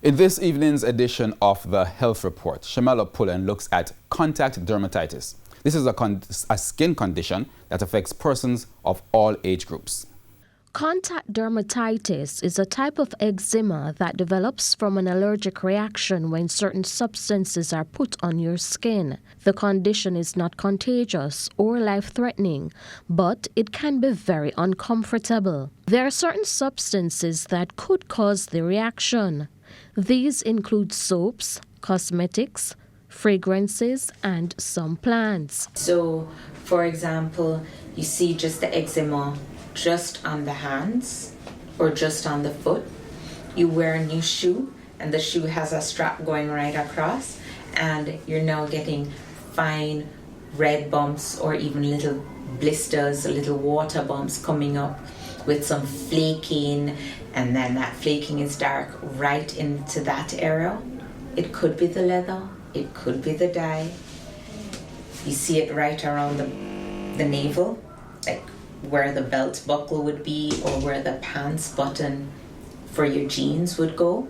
In this evening's edition of the Health Report, Shamela Pullen looks at contact dermatitis. This is a skin condition that affects persons of all age groups. Contact dermatitis is a type of eczema that develops from an allergic reaction when certain substances are put on your skin. The condition is not contagious or life-threatening, but it can be very uncomfortable. There are certain substances that could cause the reaction. These include soaps, cosmetics, fragrances, and some plants. So, for example, you see just the eczema just on the hands or just on the foot. You wear a new shoe and the shoe has a strap going right across, and you're now getting fine red bumps or even little blisters, little water bumps coming up with some flaking, and then that flaking is dark right into that area. It could be the leather, it could be the dye. You see it right around the navel, like where the belt buckle would be or where the pants button for your jeans would go.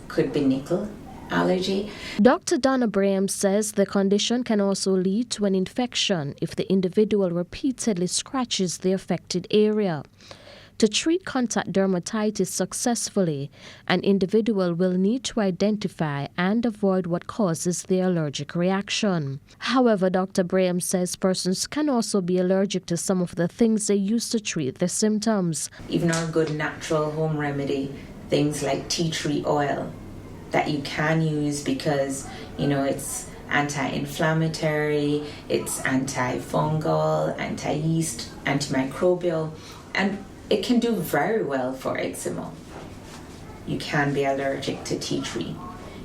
Could be nickel allergy. Dr. Donna Braham says the condition can also lead to an infection if the individual repeatedly scratches the affected area. To treat contact dermatitis successfully, an individual will need to identify and avoid what causes the allergic reaction. However, Dr. Braham says persons can also be allergic to some of the things they use to treat the symptoms. Even our good natural home remedy, things like tea tree oil that you can use because, it's anti-inflammatory, it's antifungal, anti-yeast, antimicrobial, and it can do very well for eczema. You can be allergic to tea tree.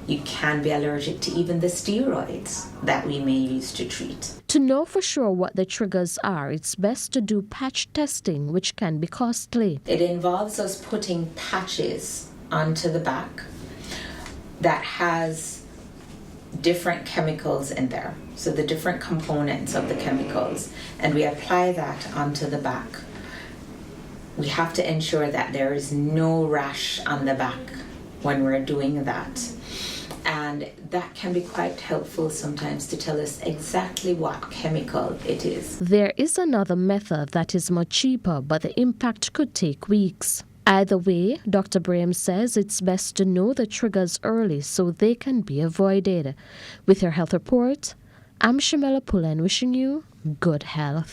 You can be allergic to even the steroids that we may use to treat. To know for sure what the triggers are, it's best to do patch testing, which can be costly. It involves us putting patches onto the back that has different chemicals in there. So the different components of the chemicals, and we apply that onto the back. We have to ensure that there is no rash on the back when we're doing that. And that can be quite helpful sometimes to tell us exactly what chemical it is. There is another method that is much cheaper, but the impact could take weeks. Either way, Dr. Braham says it's best to know the triggers early so they can be avoided. With your health report, I'm Shamela Pullen wishing you good health.